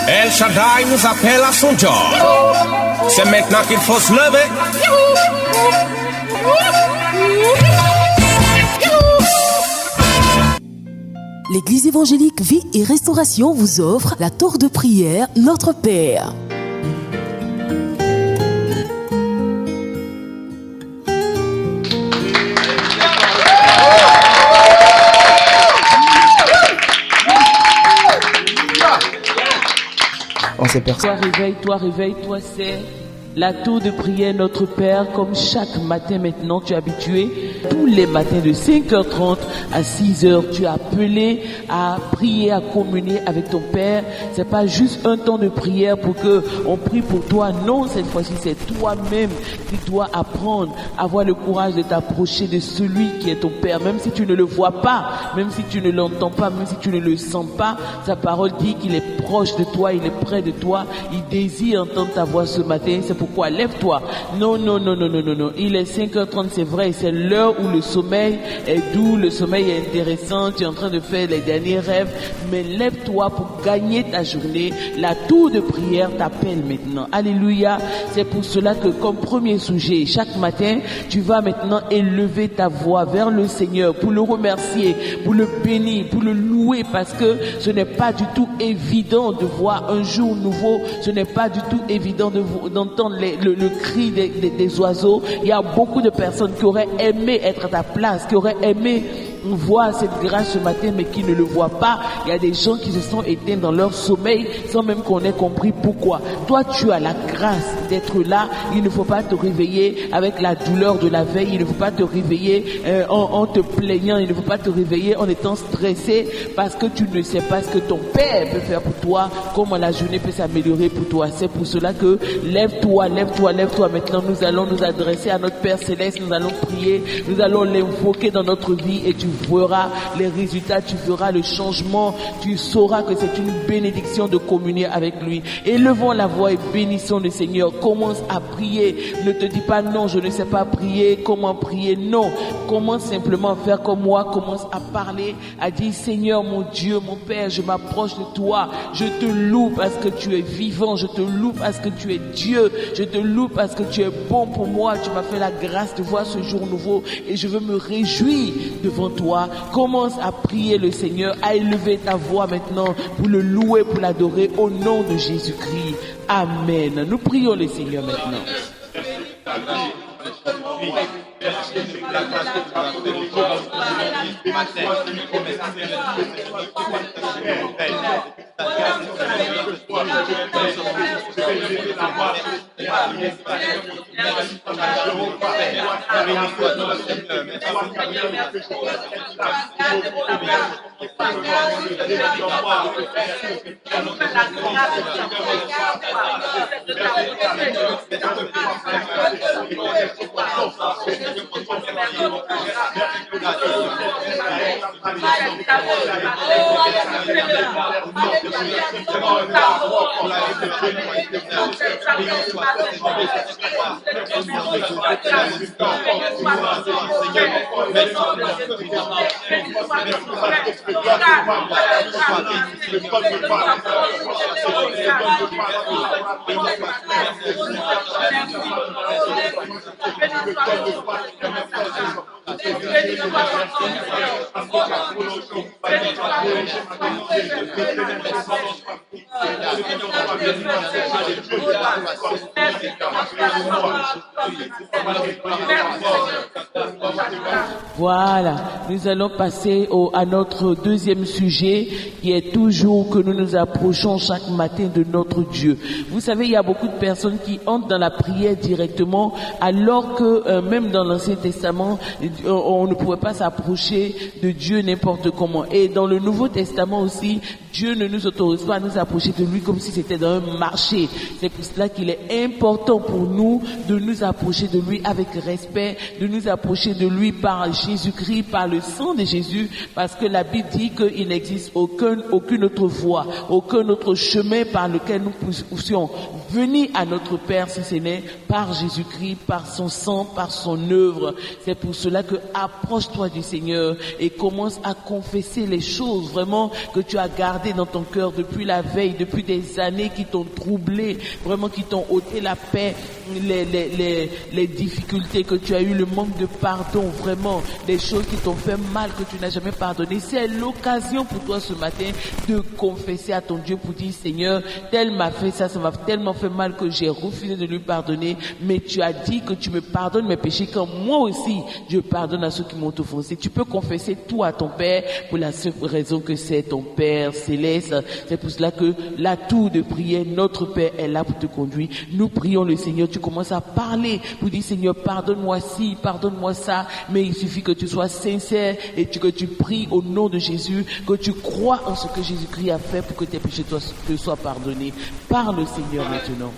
El Shaddai nous appelle à son job. C'est maintenant qu'il faut se lever. L'Église évangélique Vie et Restauration vous offre la tour de prière Notre Père. On s'aperçoit. Réveille-toi, c'est la tour de prière Notre Père, comme chaque matin maintenant tu es habitué, tous les matins de 5h30 à 6h, tu es appelé à prier, à communier avec ton Père. C'est pas juste un temps de prière pour que on prie pour toi, non, cette fois-ci c'est toi-même qui dois apprendre, avoir le courage de t'approcher de celui qui est ton Père, même si tu ne le vois pas, même si tu ne l'entends pas, même si tu ne le sens pas. Sa parole dit qu'il est proche de toi, il est près de toi, il désire entendre ta voix ce matin. C'est pourquoi lève-toi. Non. Il est 5h30, c'est vrai, c'est l'heure où le sommeil est doux, le sommeil est intéressant, tu es en train de faire les derniers rêves, mais lève-toi pour gagner ta journée. La tour de prière t'appelle maintenant. Alléluia. C'est pour cela que comme premier sujet, chaque matin, tu vas maintenant élever ta voix vers le Seigneur pour le remercier, pour le bénir, pour le louer, parce que ce n'est pas du tout évident de voir un jour nouveau, ce n'est pas du tout évident d'entendre le cri des oiseaux. Il y a beaucoup de personnes qui auraient aimé être à ta place, qui auraient aimé voir cette grâce ce matin, mais qui ne le voient pas. Il y a des gens qui se sont éteints dans leur sommeil sans même qu'on ait compris pourquoi. Toi, tu as la grâce d'être là. Il ne faut pas te réveiller avec la douleur de la veille. Il ne faut pas te réveiller en te plaignant. Il ne faut pas te réveiller en étant stressé parce que tu ne sais pas ce que ton Père peut faire pour toi, comment la journée peut s'améliorer pour toi. C'est pour cela que lève-toi maintenant. Nous allons nous adresser à notre Père Céleste. Nous allons prier. Nous allons l'invoquer dans notre vie et tu verras les résultats, tu verras le changement, tu sauras que c'est une bénédiction de communier avec lui. Élevons la voix et bénissons le Seigneur. Commence à prier. Ne te dis pas non, je ne sais pas prier. Comment prier? Non. Commence simplement à faire comme moi. Commence à parler, à dire Seigneur mon Dieu, mon Père, je m'approche de toi. Je te loue parce que tu es vivant. Je te loue parce que tu es Dieu. Je te loue parce que tu es bon pour moi. Tu m'as fait la grâce de voir ce jour nouveau et je veux me réjouir devant toi. Commence à prier le Seigneur, à élever ta voix maintenant pour le louer, pour l'adorer au nom de Jésus-Christ. Amen. Nous prions le Seigneur maintenant. Voilà, nous allons passer à notre deuxième sujet qui est toujours que nous nous approchons chaque matin de notre Dieu. Vous savez, il y a beaucoup de personnes qui entrent dans la prière directement alors que même dans l'Ancien Testament, on ne pouvait pas s'approcher de Dieu n'importe comment. Et dans le Nouveau Testament aussi, Dieu ne nous autorise pas à nous approcher de lui comme si c'était dans un marché. C'est pour cela qu'il est important pour nous de nous approcher de lui avec respect, de nous approcher de lui par Jésus-Christ, par le sang de Jésus, parce que la Bible dit qu'il n'existe aucune autre voie, aucun autre chemin par lequel nous puissions venir à notre Père si ce n'est par Jésus-Christ, par son sang, par son œuvre. C'est pour cela que approche-toi du Seigneur et commence à confesser les choses vraiment que tu as gardées dans ton cœur depuis la veille, depuis des années qui t'ont troublé, vraiment qui t'ont ôté la paix, les difficultés que tu as eues, le manque de pardon, vraiment des choses qui t'ont fait mal que tu n'as jamais pardonné. C'est l'occasion pour toi ce matin de confesser à ton Dieu pour dire Seigneur, tel m'a fait ça, ça m'a tellement fait mal que j'ai refusé de lui pardonner, mais tu as dit que tu me pardonnes mes péchés quand moi aussi je pardonne à ceux qui m'ont offensé. Tu peux confesser tout à ton Père pour la seule raison que c'est ton Père céleste. C'est pour cela que la tour de prière, notre Père est là pour te conduire. Nous prions le Seigneur, tu commences à parler pour dire Seigneur, pardonne-moi ci, pardonne-moi ça, mais il suffit que tu sois sincère et que tu pries au nom de Jésus, que tu crois en ce que Jésus-Christ a fait pour que tes péchés te soient pardonnés. Parle le Seigneur maintenant.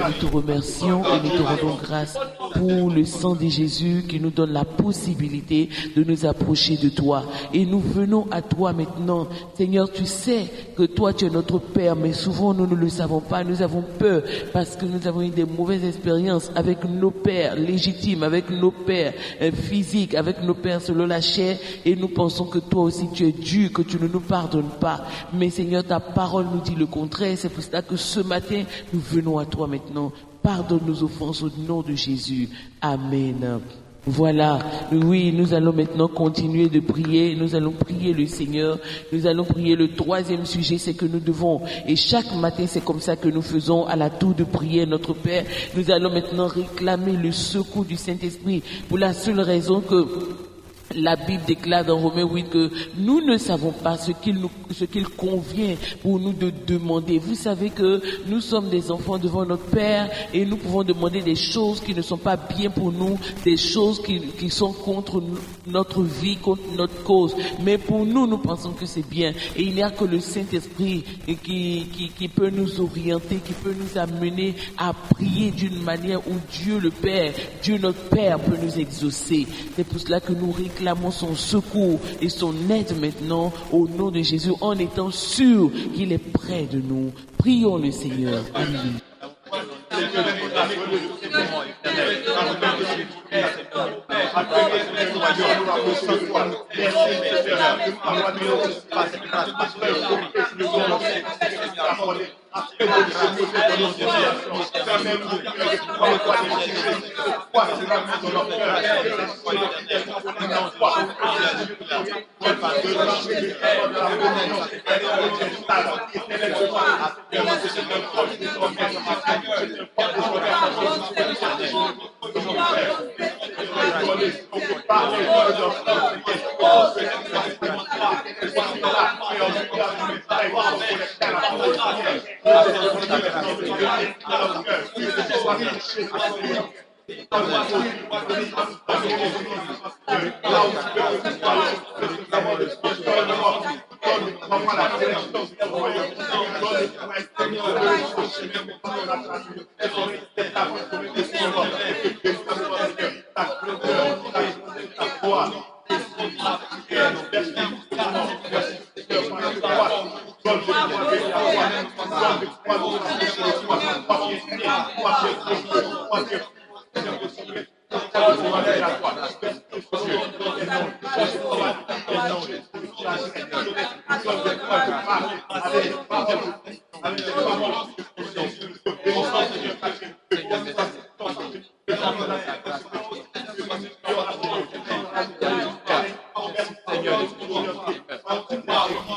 Nous te remercions et nous te rendons grâce pour le sang de Jésus qui nous donne la possibilité de nous approcher de toi. Et nous venons à toi maintenant. Seigneur, tu sais que toi tu es notre Père, mais souvent nous ne le savons pas. Nous avons peur parce que nous avons eu des mauvaises expériences avec nos pères légitimes, avec nos pères physiques, avec nos pères selon la chair, et nous pensons que toi aussi tu es dur, que tu ne nous pardonnes pas. Mais Seigneur, ta parole nous dit le contraire. C'est pour cela que ce matin, nous venons à toi maintenant. Pardonne nos offenses au nom de Jésus. Amen. Voilà, oui, nous allons maintenant continuer de prier, nous allons prier le Seigneur, nous allons prier le troisième sujet, c'est que nous devons, et chaque matin c'est comme ça que nous faisons à la tour de prière notre Père, nous allons maintenant réclamer le secours du Saint-Esprit pour la seule raison que la Bible déclare dans Romains 8 que nous ne savons pas ce qu'il convient pour nous de demander. Vous savez que nous sommes des enfants devant notre Père et nous pouvons demander des choses qui ne sont pas bien pour nous, des choses qui sont contre notre vie, contre notre cause. Mais pour nous, nous pensons que c'est bien. Et il n'y a que le Saint-Esprit qui peut nous orienter, qui peut nous amener à prier d'une manière où Dieu le Père, Dieu notre Père peut nous exaucer. C'est pour cela que nous réclamons son secours et son aide maintenant au nom de Jésus en étant sûr qu'il est près de nous. Prions le Seigneur. Amen.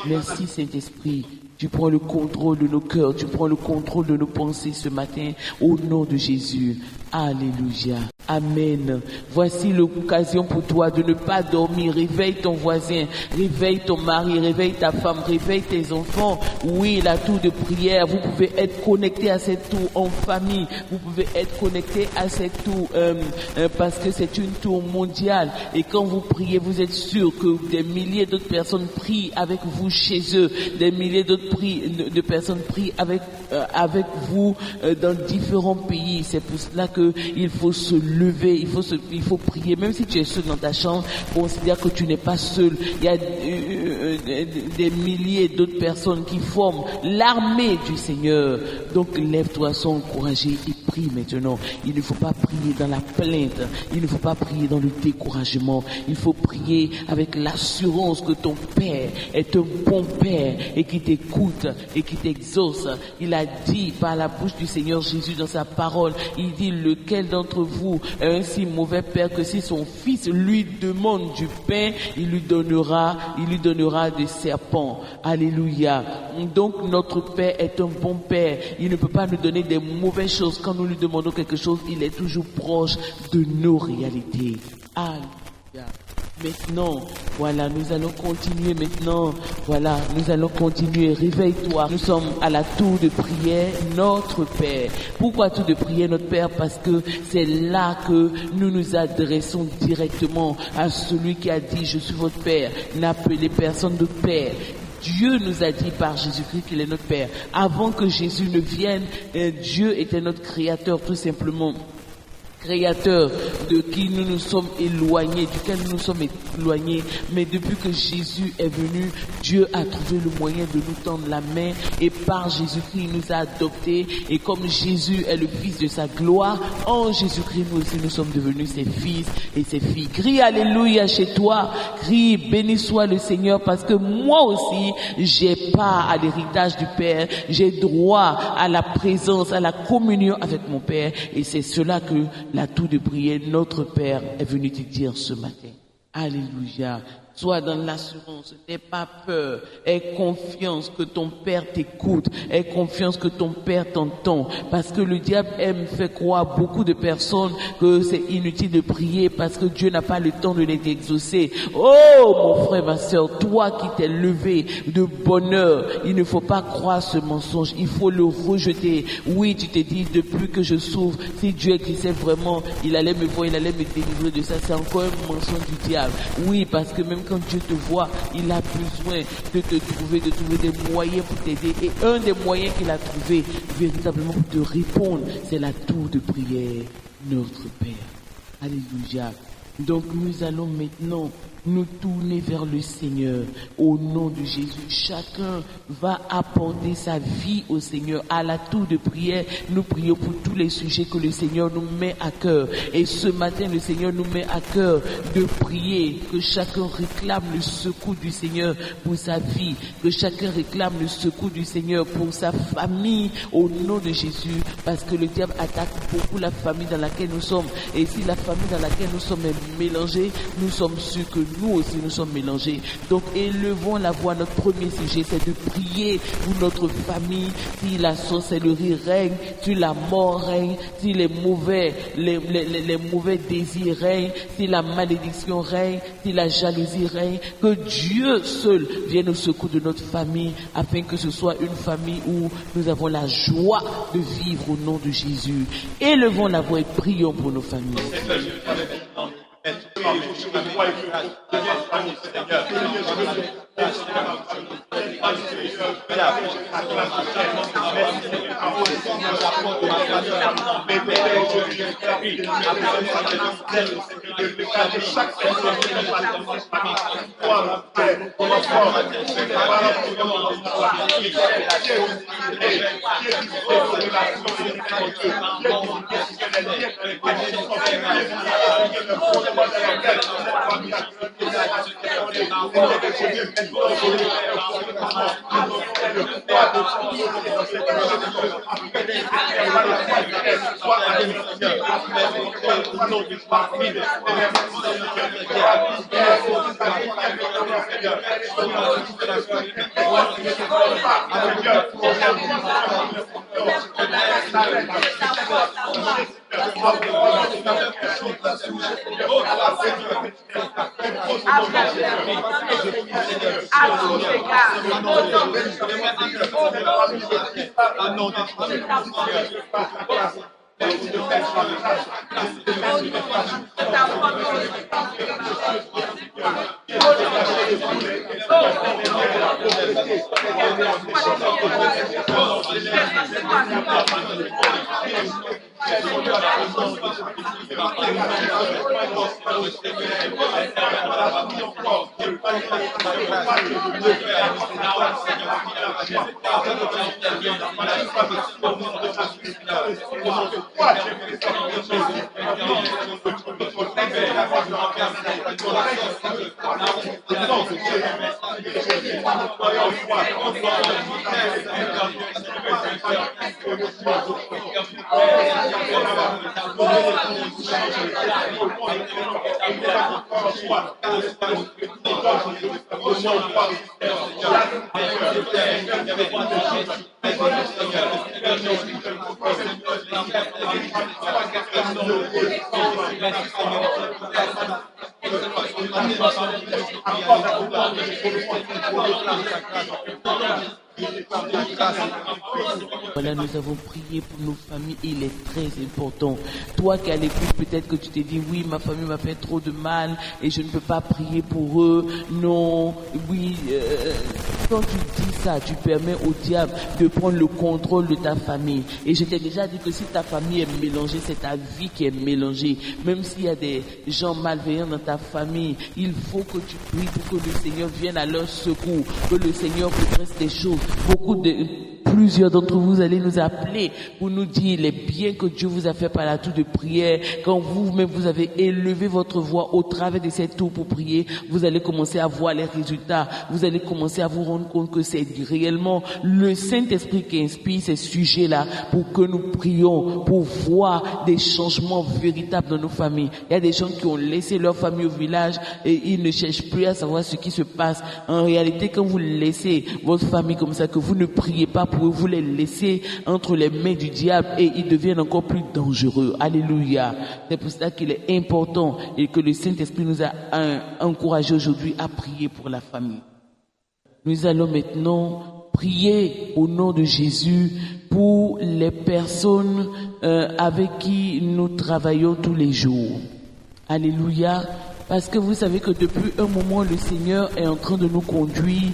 Merci Saint-Esprit, tu prends le contrôle de nos cœurs, tu prends le contrôle de nos pensées ce matin au nom de Jésus. Alléluia. Amen. Voici l'occasion pour toi de ne pas dormir. Réveille ton voisin, réveille ton mari, réveille ta femme, réveille tes enfants. Oui, la tour de prière, vous pouvez être connectés à cette tour en famille. Vous pouvez être connectés à cette tour parce que c'est une tour mondiale. Et quand vous priez, vous êtes sûr que des milliers d'autres personnes prient avec vous chez eux. Des milliers d'autres de personnes prient avec vous dans différents pays. C'est pour cela que il faut se lever, il faut prier. Même si tu es seul dans ta chambre, considère que tu n'es pas seul. Il y a des milliers d'autres personnes qui forment l'armée du Seigneur. Donc lève-toi, sois encouragé et prie maintenant. Il ne faut pas prier dans la plainte, il ne faut pas prier dans le découragement. Il faut prier avec l'assurance que ton Père est un bon Père et qui t'écoute et qui t'exauce. Il a dit par la bouche du Seigneur Jésus dans sa parole, il dit: lequel d'entre vous est un si mauvais père que si son fils lui demande du pain, il lui donnera des serpents. Alléluia. Donc notre Père est un bon Père. Il ne peut pas nous donner des mauvaises choses. Quand nous lui demandons quelque chose, il est toujours proche de nos réalités. Alléluia. Maintenant, voilà, nous allons continuer maintenant. Voilà, nous allons continuer. Réveille-toi. Nous sommes à la tour de prière, notre Père. Pourquoi tour de prière, notre Père? Parce que c'est là que nous nous adressons directement à celui qui a dit: je suis votre Père. N'appelez personne de Père. Dieu nous a dit par Jésus-Christ qu'il est notre Père. Avant que Jésus ne vienne, Dieu était notre Créateur, tout simplement. Créateur de qui nous nous sommes éloignés, duquel nous nous sommes éloignés. Mais depuis que Jésus est venu, Dieu a trouvé le moyen de nous tendre la main, et par Jésus-Christ, il nous a adoptés. Et comme Jésus est le Fils de sa gloire, en Jésus-Christ, nous aussi, nous sommes devenus ses fils et ses filles. Crie Alléluia chez toi, crie béni soit le Seigneur, parce que moi aussi, j'ai part à l'héritage du Père, j'ai droit à la présence, à la communion avec mon Père, et c'est cela que la tour de prière, notre Père, est venu te dire ce matin. Alléluia. Sois dans l'assurance, n'aie pas peur, aie confiance que ton Père t'écoute, aie confiance que ton Père t'entend, parce que le diable aime faire croire beaucoup de personnes que c'est inutile de prier parce que Dieu n'a pas le temps de les exaucer. Oh mon frère, ma sœur, toi qui t'es levé de bonheur, il ne faut pas croire ce mensonge, il faut le rejeter. Oui, tu te dis, depuis que je souffre, si Dieu existait vraiment, il allait me voir, il allait me délivrer de ça. C'est encore un mensonge du diable. Oui, parce que même quand Dieu te voit, il a besoin de te trouver, de trouver des moyens pour t'aider. Et un des moyens qu'il a trouvé, véritablement pour te répondre, c'est la tour de prière, notre Père. Alléluia. Donc nous allons maintenant nous tourner vers le Seigneur au nom de Jésus. Chacun va apporter sa vie au Seigneur. À la tour de prière, nous prions pour tous les sujets que le Seigneur nous met à cœur. Et ce matin, le Seigneur nous met à cœur de prier, que chacun réclame le secours du Seigneur pour sa vie, que chacun réclame le secours du Seigneur pour sa famille au nom de Jésus, parce que le diable attaque beaucoup la famille dans laquelle nous sommes. Et si la famille dans laquelle nous sommes est mélangée, nous sommes sûrs que nous aussi nous sommes mélangés. Donc élevons la voix. Notre premier sujet, c'est de prier pour notre famille. Si la sorcellerie règne, si la mort règne, si les mauvais désirs règnent, si la malédiction règne, si la jalousie règne, que Dieu seul vienne au secours de notre famille, afin que ce soit une famille où nous avons la joie de vivre au nom de Jésus. Élevons la voix et prions pour nos familles. famille, Seigneur. Voilà, nous avons prié pour nos familles. Il est très important. Toi qui as l'écoute, peut-être que tu t'es dit, oui, ma famille m'a fait trop de mal et je ne peux pas prier pour eux. Non, oui, quand tu dis ça, tu permets au diable de prendre le contrôle de ta famille. Et je t'ai déjà dit que si ta famille est mélangée, c'est ta vie qui est mélangée. Même s'il y a des gens malveillants dans ta famille, il faut que tu pries pour que le Seigneur vienne à leur secours, que le Seigneur redresse des choses. Plusieurs d'entre vous allez nous appeler pour nous dire les biens que Dieu vous a fait par la tour de prière. Quand vous-même vous avez élevé votre voix au travers de cette tour pour prier, vous allez commencer à voir les résultats. Vous allez commencer à vous rendre compte que c'est réellement le Saint-Esprit qui inspire ces sujets-là pour que nous prions, pour voir des changements véritables dans nos familles. Il y a des gens qui ont laissé leur famille au village et ils ne cherchent plus à savoir ce qui se passe. En réalité, quand vous laissez votre famille comme ça, que vous ne priez pas pour eux, vous les laissez entre les mains du diable et ils deviennent encore plus dangereux. Alléluia. C'est pour ça qu'il est important et que le Saint-Esprit nous a encouragés aujourd'hui à prier pour la famille. Nous allons maintenant prier au nom de Jésus pour les personnes avec qui nous travaillons tous les jours. Alléluia. Parce que vous savez que depuis un moment, le Seigneur est en train de nous conduire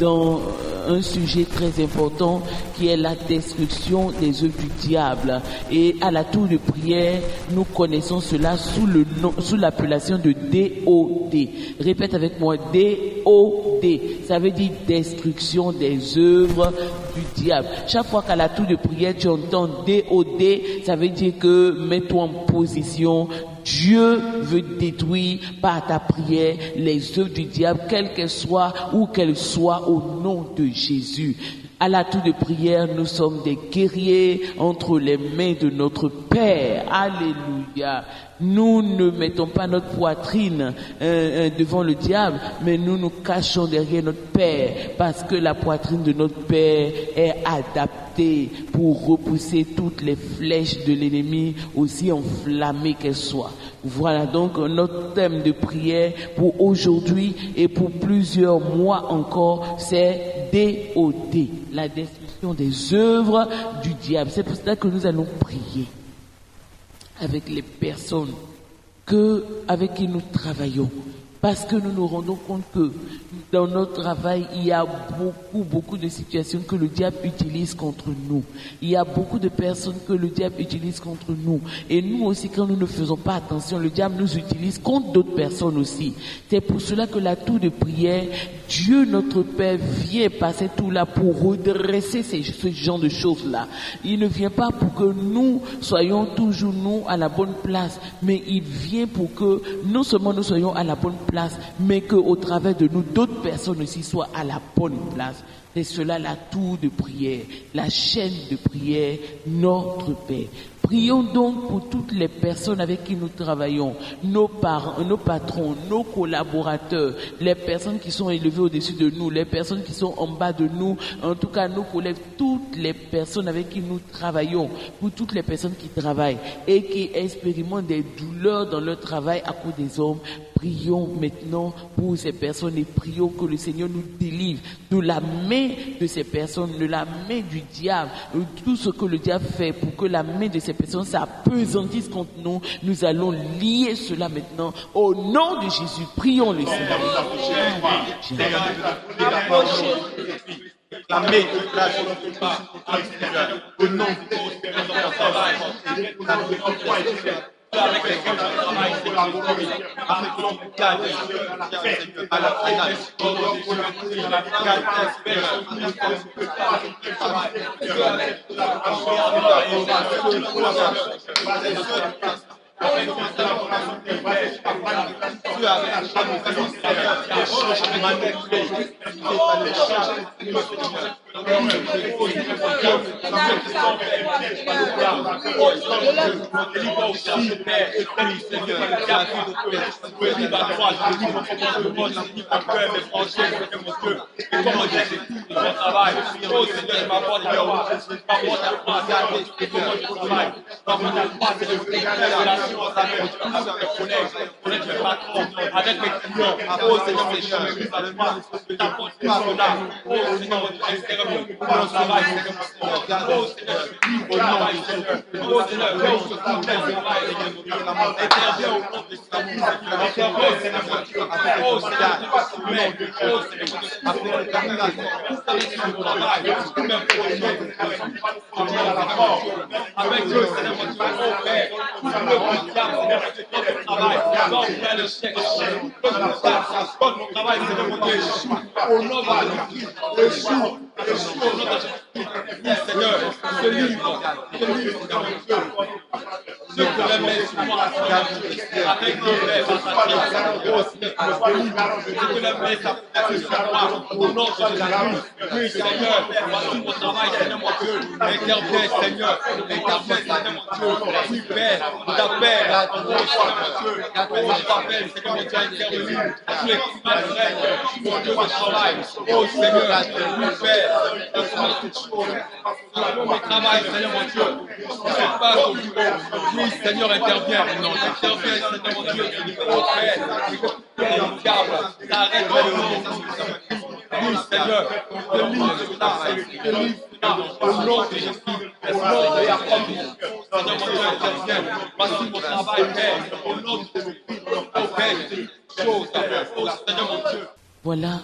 dans un sujet très important qui est la destruction des œuvres du diable. Et à la tour de prière, nous connaissons cela sous l'appellation de DOD. Répète avec moi, DOD. Ça veut dire destruction des œuvres du diable. Chaque fois qu'à la tour de prière, tu entends DOD, ça veut dire que mets-toi en position. Dieu veut détruire par ta prière les œuvres du diable, quelles qu'elles soient, où qu'elles soient, au nom de Jésus. À la tour de prière, nous sommes des guerriers entre les mains de notre Père. Alléluia. Nous ne mettons pas notre poitrine devant le diable, mais nous nous cachons derrière notre Père, parce que la poitrine de notre Père est adaptée pour repousser toutes les flèches de l'ennemi, aussi enflammées qu'elles soient. Voilà donc notre thème de prière pour aujourd'hui et pour plusieurs mois encore, c'est DOD, la destruction des œuvres du diable. C'est pour cela que nous allons prier avec les personnes avec qui nous travaillons, Parce que nous nous rendons compte que dans notre travail, il y a beaucoup de situations que le diable utilise contre nous. Il y a beaucoup de personnes que le diable utilise contre nous. Et nous aussi, quand nous ne faisons pas attention, le diable nous utilise contre d'autres personnes aussi. C'est pour cela que la tour de prière, Dieu notre Père vient passer tout là pour redresser ce genre de choses-là. Il ne vient pas pour que nous soyons toujours nous à la bonne place, mais il vient pour que non seulement nous soyons à la bonne place, mais qu'au travers de nous, d'autres personnes aussi soient à la bonne place. C'est cela la tour de prière, la chaîne de prière, notre Père. Prions donc pour toutes les personnes avec qui nous travaillons, nos parents, nos patrons, nos collaborateurs, les personnes qui sont élevées au-dessus de nous, les personnes qui sont en bas de nous, en tout cas nos collègues, toutes les personnes avec qui nous travaillons, pour toutes les personnes qui travaillent et qui expérimentent des douleurs dans leur travail à cause des hommes. Prions maintenant pour ces personnes et prions que le Seigneur nous délivre de la main de ces personnes, de la main du diable, tout ce que le diable fait pour que la main de ces personnes s'apesantisse contre nous. Nous allons lier cela maintenant au nom de Jésus. Prions le Seigneur. La main au nom avec lesquels je travaille, c'est collaborer avec l'homme cadre à la finale. Avec mes clients, oh Seigneur, mes chemins, mes aliments, t'apportes cela, oh Seigneur, mon travail, Seigneur, oh Seigneur, au nom de Seigneur, oh Seigneur, oh ce travail, interviens au nom de Seigneur, interviens, Seigneur, oh Seigneur, oh Seigneur, après le travail, avec Dieu, Seigneur, mon Dieu, oh Père, le travail, va ouvrir le chèque, donne mon travail, Seigneur, mon Dieu, au nom de Jésus, au nom de Jésus, oui, Seigneur, ce livre, Seigneur, mon Dieu, ceux qui le mettent sur moi, avec nos lèvres, oh Seigneur, ceux qui le mettent sur moi, au nom de Jésus, oui, Seigneur, voici mon travail, Seigneur, mon Dieu, interviens, Seigneur, Seigneur, mon Dieu, oui, Père, on t'appelle, oh Seigneur, mon Dieu, on t'appelle, Seigneur, mon Dieu, intervenu, tous les malgré, mon Dieu, de travail, oh Seigneur, oui, Père, mon travail, Seigneur, mon Dieu, je ne pas au bureau, oui, Seigneur, interviens, non, interviens, Seigneur, mon Dieu, oh Père, et que tout le câble, t'arrête, oui, Seigneur, te livre cela, au nom de Jésus, au nom de Jacob, Seigneur, mon Dieu, interviens, voici mon travail, Père, au nom de Jésus, oh Père, chose, oh Seigneur, mon Dieu. Voilà,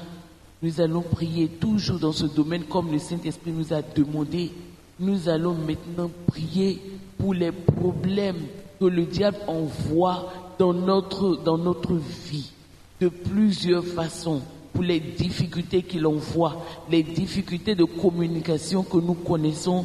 nous allons prier toujours dans ce domaine comme le Saint-Esprit nous a demandé. Nous allons maintenant prier pour les problèmes que le diable envoie dans notre vie de plusieurs façons, pour les difficultés qu'il envoie, les difficultés de communication que nous connaissons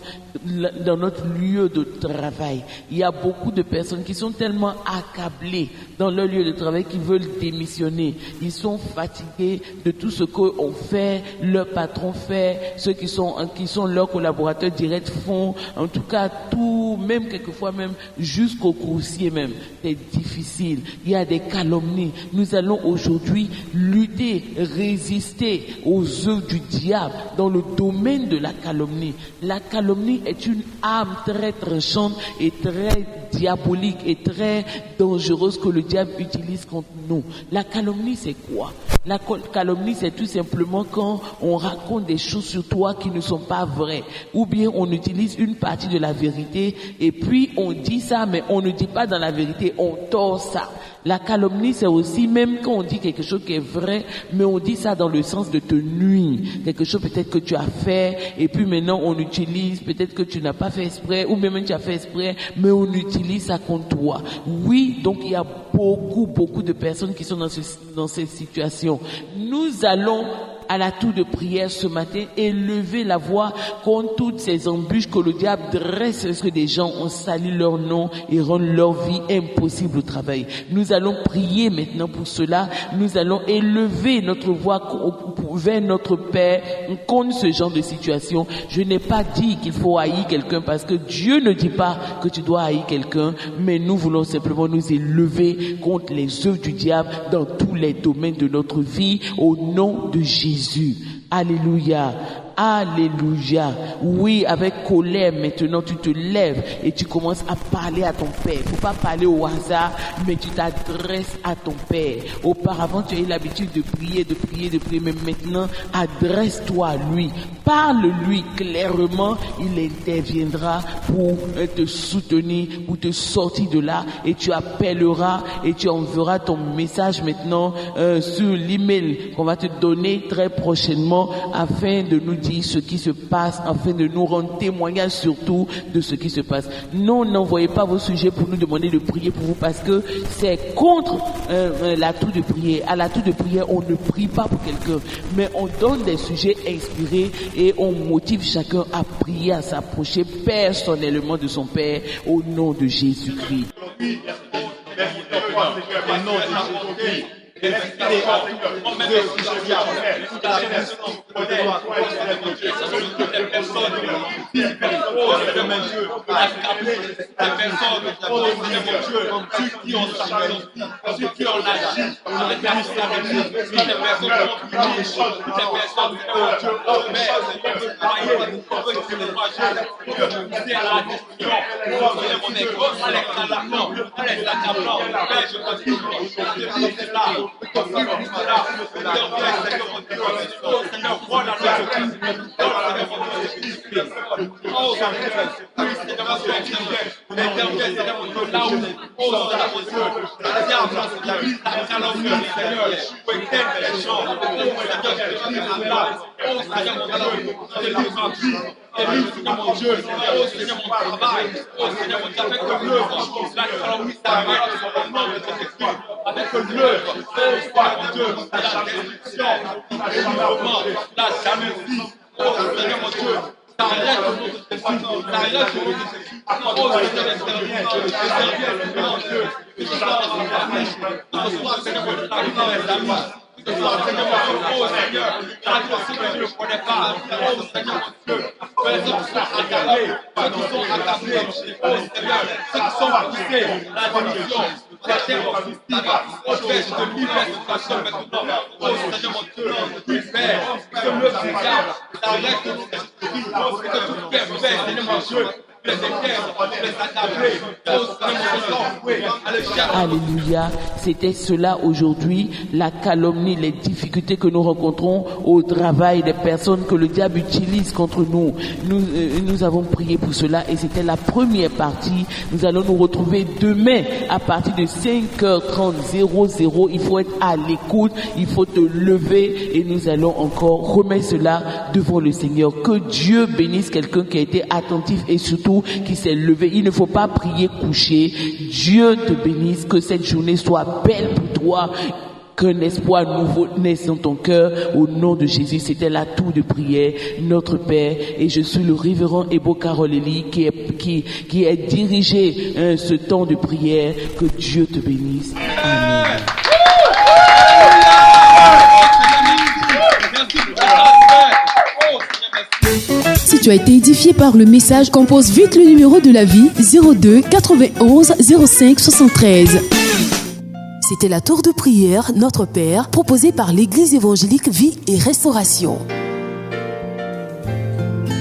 dans notre lieu de travail. Il y a beaucoup de personnes qui sont tellement accablées dans leur lieu de travail qu'ils veulent démissionner. Ils sont fatigués de tout ce qu'on fait, leur patron fait, ceux qui sont leurs collaborateurs directs font, en tout cas tout, même quelquefois même jusqu'au coursier même. C'est difficile. Il y a des calomnies. Nous allons aujourd'hui lutter, résister aux œuvres du diable dans le domaine de la calomnie. La calomnie est une arme très tranchante et très diabolique et très dangereuse que le diable utilise contre nous. La calomnie, c'est quoi? La calomnie, c'est tout simplement quand on raconte des choses sur toi qui ne sont pas vraies. Ou bien on utilise une partie de la vérité et puis on dit ça, mais on ne dit pas dans la vérité, on tord ça. La calomnie, c'est aussi même quand on dit quelque chose qui est vrai, mais on dit ça dans le sens de te nuire. Quelque chose peut-être que tu as fait, et puis maintenant on utilise, peut-être que tu n'as pas fait exprès, ou même tu as fait exprès, mais on utilise ça contre toi. Oui, donc il y a beaucoup de personnes qui sont dans cette situation. Nous allons à la tour de prière ce matin, élever la voix contre toutes ces embûches que le diable dresse, parce que des gens ont sali leur nom et rendent leur vie impossible au travail. Nous allons prier maintenant pour cela. Nous allons élever notre voix vers notre Père contre ce genre de situation. Je n'ai pas dit qu'il faut haïr quelqu'un parce que Dieu ne dit pas que tu dois haïr quelqu'un, mais nous voulons simplement nous élever contre les œuvres du diable dans tous les domaines de notre vie au nom de Jésus. Alléluia. Alléluia. Oui, avec colère, maintenant, tu te lèves et tu commences à parler à ton Père. Il ne faut pas parler au hasard, mais tu t'adresses à ton Père. Auparavant, tu as eu l'habitude de prier, mais maintenant, adresse-toi à lui. Parle-lui clairement, il interviendra pour te soutenir, pour te sortir de là, et tu appelleras et tu enverras ton message maintenant sur l'email qu'on va te donner très prochainement afin de nous dire ce qui se passe, afin de nous rendre témoignage surtout de ce qui se passe. Non, n'envoyez pas vos sujets pour nous demander de prier pour vous parce que c'est contre la tour de prière. À la tour de prière, on ne prie pas pour quelqu'un, mais on donne des sujets inspirés et on motive chacun à prier, à s'approcher personnellement de son Père au nom de Jésus-Christ. Alléluia, c'était cela aujourd'hui, la calomnie, les difficultés que nous rencontrons au travail, des personnes que le diable utilise contre nous. Nous avons prié pour cela et c'était la première partie. Nous allons nous retrouver demain à partir de 5h30 00. Il faut être à l'écoute, il faut te lever et nous allons encore remettre cela devant le Seigneur. Que Dieu bénisse quelqu'un qui a été attentif et surtout qui s'est levé. Il ne faut pas prier couché. Dieu te bénisse, que cette journée soit belle pour toi, qu'un espoir nouveau naisse dans ton cœur au nom de Jésus. C'était la tour de prière, notre Père, et je suis le révérend Ebo Karoleli qui est dirigé ce temps de prière. Que Dieu te bénisse. Amen. Si tu as été édifié par le message, compose vite le numéro de la vie 02 91 05 73. C'était la tour de prière, notre Père, proposée par l'Église évangélique Vie et Restauration.